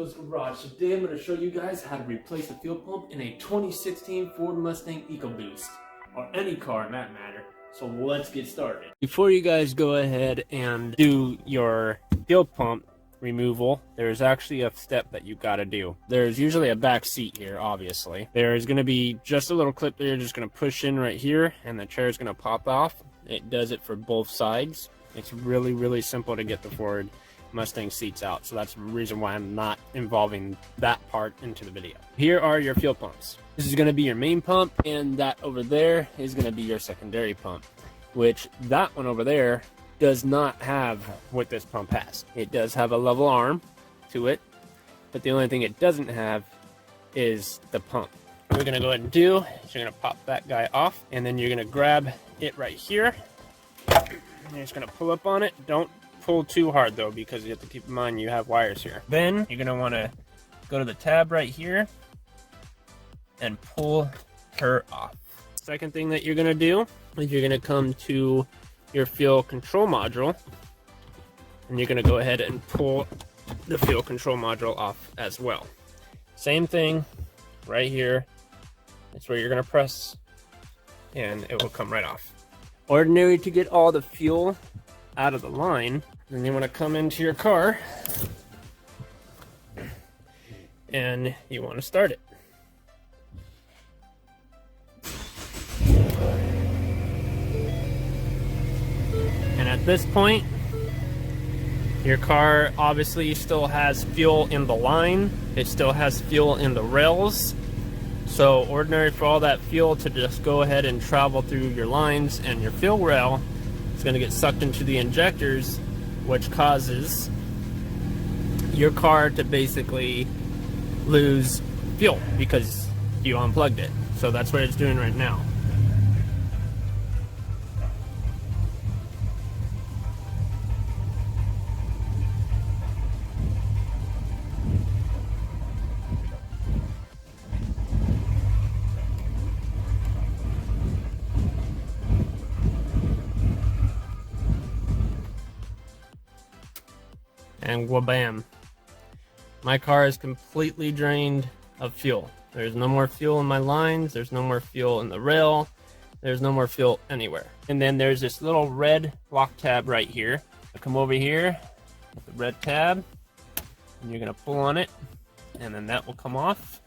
ToughBuilds Garage. Today I'm going to show you guys how to replace a fuel pump in a 2016 Ford Mustang Ecoboost, or any car in that matter. So let's get started. Before you guys go ahead and do your fuel pump removal, there's actually a step that you got to do. There's usually a back seat here, obviously. There's going to be just a little clip that you're just going to push in right here, and the chair is going to pop off. It does it for both sides. It's really simple to get the Ford Mustang seats out, so that's the reason why I'm not involving that part into the video. Here are your fuel pumps. This is going to be your main pump, and that over there is going to be your secondary pump, which that one over there does not have what this pump has. It does have a level arm to it, but the only thing it doesn't have is the pump. What we're going to go ahead and do is you're going to pop that guy off, and then you're going to grab it right here. You're just going to pull up on it. Don't pull too hard though, because you have to keep in mind you have wires here. Then you're going to want to go to the tab right here and pull her off. Second thing that you're going to do is you're going to come to your fuel control module, and you're going to go ahead and pull the fuel control module off as well. Same thing right here. That's where you're going to press, and it will come right off. Ordinary to get all the fuel out of the line, then you want to come into your car and you want to start it. And at this point, your car obviously still has fuel in the line. It still has fuel in the rails. So ordinary for all that fuel to just go ahead and travel through your lines and your fuel rail, it's going to get sucked into the injectors, which causes your car to basically lose fuel because you unplugged it. So that's what it's doing right now. And wha-bam, my car is completely drained of fuel. There's no more fuel in my lines, there's no more fuel in the rail, there's no more fuel anywhere. And then there's this little red lock tab right here. I come over here with the red tab, and you're gonna pull on it, and then that will come off.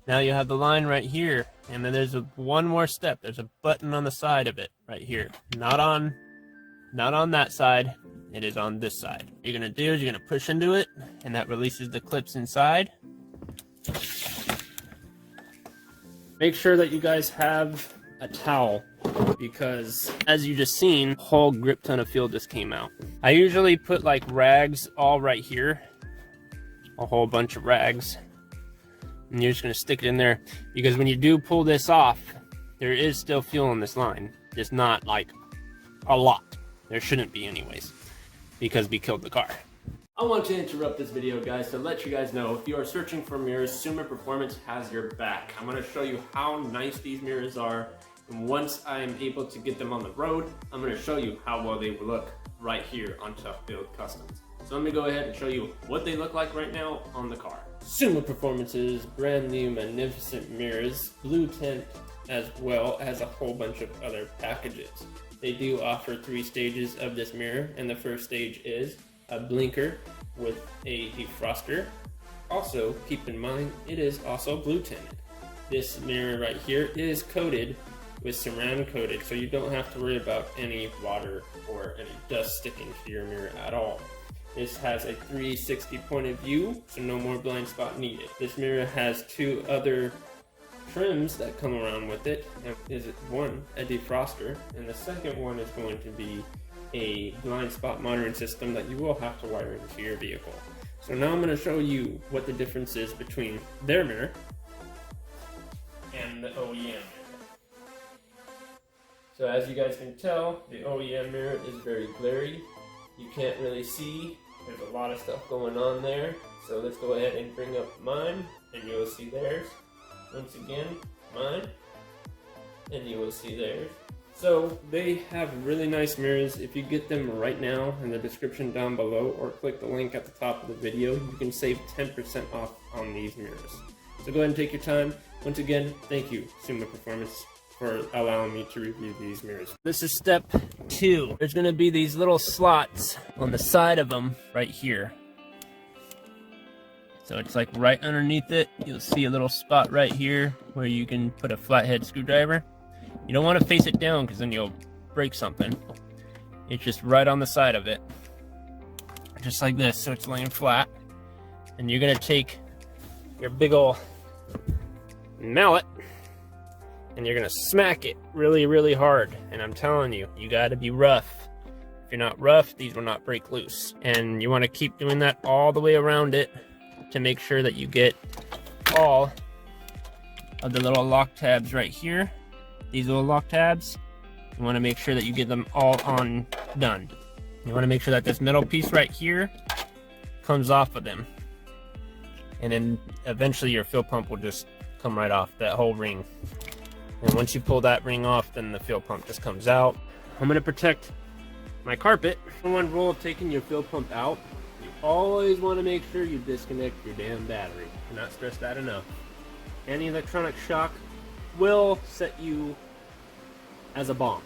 Now you have the line right here, and then there's one more step. There's a button on the side of it right here. Not on that side. It is on this side. What you're gonna do is you're gonna push into it, and that releases the clips inside. Make sure that you guys have a towel, because as you just seen, a whole grip ton of fuel just came out. I usually put like rags all right here, a whole bunch of rags, and you're just gonna stick it in there, because when you do pull this off, there is still fuel in this line, just not like a lot. There shouldn't be anyways, because we killed the car. I want to interrupt this video, guys, to let you guys know if you are searching for mirrors, SumaProformance has your back. I'm going to show you how nice these mirrors are, and once I'm able to get them on the road, I'm going to show you how well they look right here on ToughBuilds Customs. So I'm going to go ahead and show you what they look like right now on the car. SumaProformance's brand new magnificent mirrors, blue tint, as well as a whole bunch of other packages. They do offer 3 stages of this mirror, and the first stage is a blinker with a defroster. Also, keep in mind, it is also blue tinted. This mirror right here is coated with ceramic coated, so you don't have to worry about any water or any dust sticking to your mirror at all. This has a 360 point of view, so no more blind spot needed. This mirror has 2 other trims that come around with it. Is one a defroster, and the second one is going to be a blind spot monitoring system that you will have to wire into your vehicle. So now I'm going to show you what the difference is between their mirror and the OEM mirror. So as you guys can tell, the OEM mirror is very glary. You can't really see. There's a lot of stuff going on there. So let's go ahead and bring up mine, and you'll see theirs. Once again, mine, and you will see theirs. So they have really nice mirrors. If you get them right now in the description down below or click the link at the top of the video, you can save 10% off on these mirrors. So go ahead and take your time. Once again, thank you, SumaProformance, for allowing me to review these mirrors. This is step 2. There's gonna be these little slots on the side of them right here. So it's like right underneath it, you'll see a little spot right here where you can put a flathead screwdriver. You don't want to face it down because then you'll break something. It's just right on the side of it. Just like this, so it's laying flat. And you're gonna take your big ol' mallet and you're gonna smack it really, really hard. And I'm telling you, you gotta be rough. If you're not rough, these will not break loose. And you wanna keep doing that all the way around it to make sure that you get all of the little lock tabs right here. These little lock tabs, you want to make sure that you get them all on done. You want to make sure that this metal piece right here comes off of them. And then eventually your fuel pump will just come right off, that whole ring. And once you pull that ring off, then the fuel pump just comes out. I'm going to protect my carpet. One rule of taking your fuel pump out, you always want to make sure you disconnect your damn battery. Cannot stress that enough. Any electronic shock will set you as a bomb.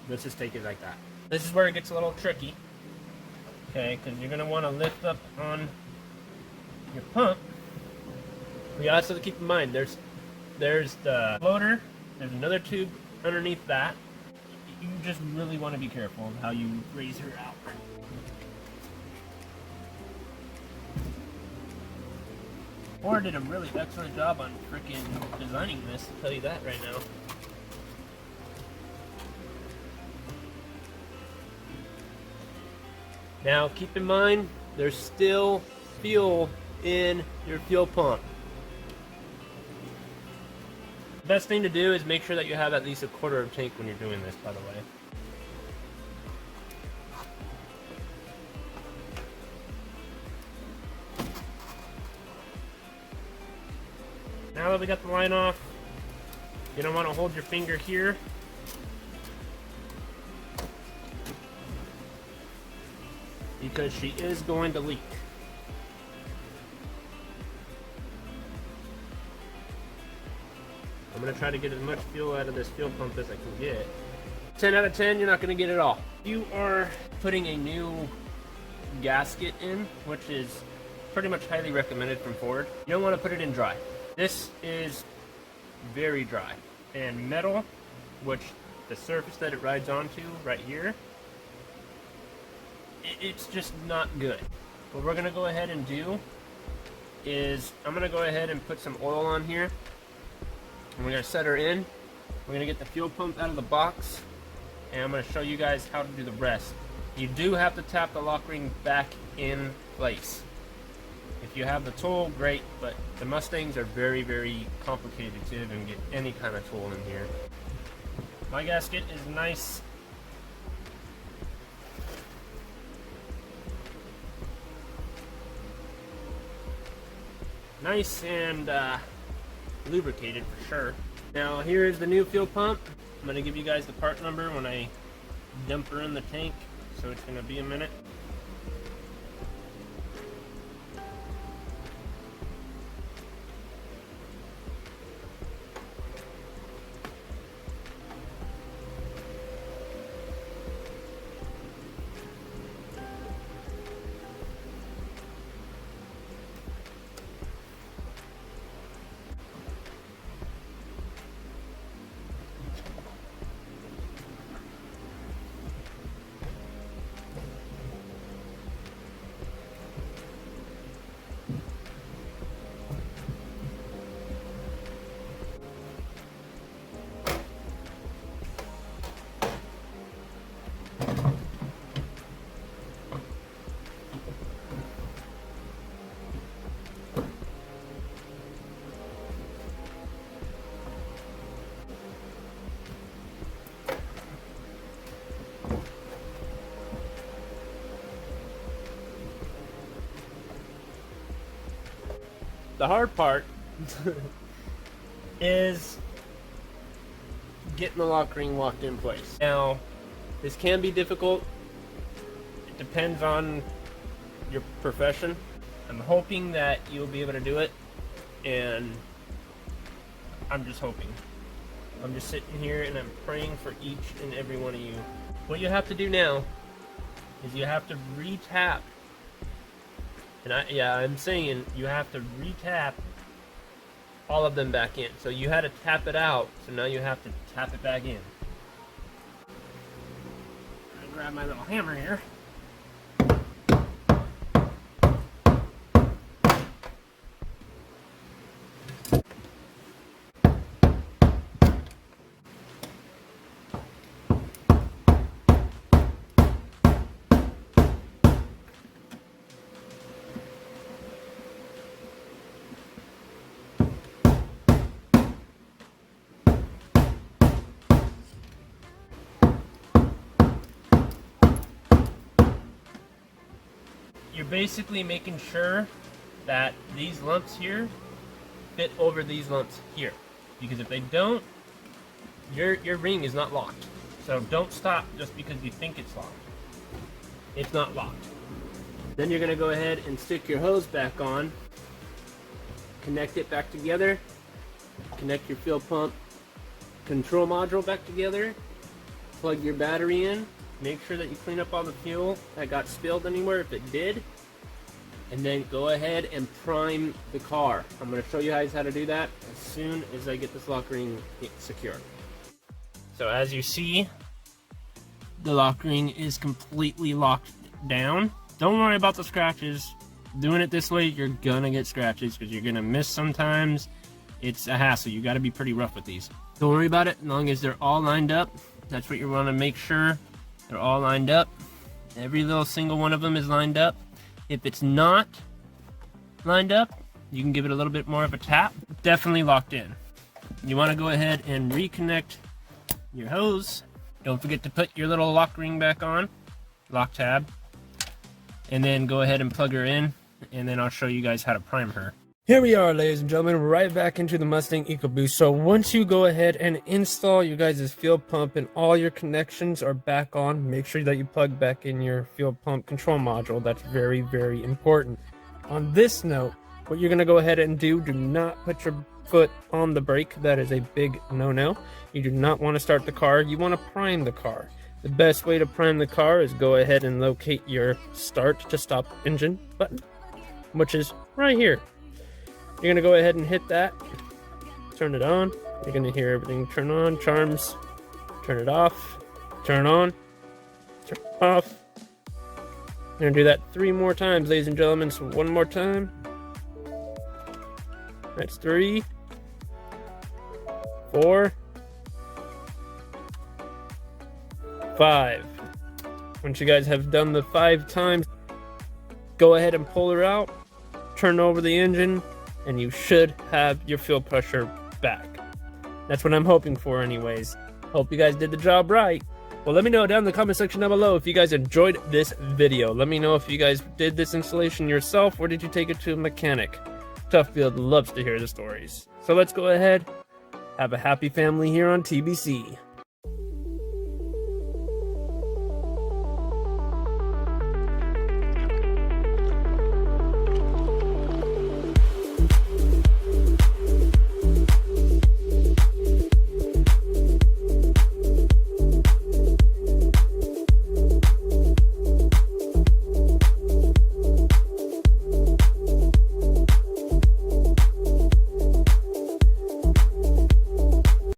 Let's just take it like that. This is where it gets a little tricky. Okay, because you're going to want to lift up on your pump. We also have to keep in mind there's the floater, there's another tube underneath that. You just really want to be careful of how you raise her out. Ford did a really excellent job on freaking designing this, I'll tell you that right now. Now keep in mind, there's still fuel in your fuel pump. The best thing to do is make sure that you have at least a quarter of a tank when you're doing this, by the way. Now that we got the line off, you don't want to hold your finger here. Because she is going to leak. I'm going to try to get as much fuel out of this fuel pump as I can get. 10 out of 10, you're not going to get it all. You are putting a new gasket in, which is pretty much highly recommended from Ford. You don't want to put it in dry. This is very dry, and metal, which the surface that it rides onto right here, it's just not good. What we're gonna go ahead and do is I'm gonna go ahead and put some oil on here, and we're gonna set her in. We're gonna get the fuel pump out of the box, and I'm gonna show you guys how to do the rest. You do have to tap the lock ring back in place. If you have the tool, great, but the Mustangs are very, very complicated to even get any kind of tool in here. My gasket is nice. Nice and lubricated for sure. Now here is the new fuel pump. I'm going to give you guys the part number when I dump her in the tank, so it's going to be a minute. The hard part is getting the lock ring locked in place. Now, this can be difficult. It depends on your profession. I'm hoping that you'll be able to do it, and I'm just hoping. I'm just sitting here and I'm praying for each and every one of you. What you have to do now is you have to re-tap. And I'm saying you have to re-tap all of them back in. So you had to tap it out, so now you have to tap it back in. I'm gonna grab my little hammer here. You're basically making sure that these lumps here fit over these lumps here, because if they don't, your ring is not locked. So don't stop just because you think it's locked. It's not locked. Then you're going to go ahead and stick your hose back on, connect it back together, connect your fuel pump control module back together, plug your battery in. Make sure that you clean up all the fuel that got spilled anywhere if it did. And then go ahead and prime the car. I'm going to show you guys how to do that as soon as I get this lock ring secure. So as you see, the lock ring is completely locked down. Don't worry about the scratches. Doing it this way, you're going to get scratches because you're going to miss sometimes. It's a hassle. You got to be pretty rough with these. Don't worry about it as long as they're all lined up. That's what you want to make sure. They're all lined up. Every little single one of them is lined up. If it's not lined up, you can give it a little bit more of a tap. Definitely locked in. You want to go ahead and reconnect your hose. Don't forget to put your little lock ring back on, lock tab, and then go ahead and plug her in, and then I'll show you guys how to prime her. Here we are, ladies and gentlemen, right back into the Mustang Ecoboost. So once you go ahead and install you guys' fuel pump and all your connections are back on, make sure that you plug back in your fuel pump control module. That's very, very important. On this note, what you're going to go ahead and do not put your foot on the brake. That is a big no-no. You do not want to start the car. You want to prime the car. The best way to prime the car is go ahead and locate your start to stop engine button, which is right here. You're going to go ahead and hit that, turn it on. You're going to hear everything turn on, charms, turn it off, turn on, turn off. You're going to do that 3 more times, ladies and gentlemen. So 1 more time. That's 3, 4, 5. Once you guys have done the 5 times, go ahead and pull her out, turn over the engine, and you should have your fuel pressure back. That's what I'm hoping for anyways. Hope you guys did the job right. Well, let me know down in the comment section down below if you guys enjoyed this video. Let me know if you guys did this installation yourself or did you take it to a mechanic. ToughBuilds loves to hear the stories. So let's go ahead. Have a happy family here on TBC.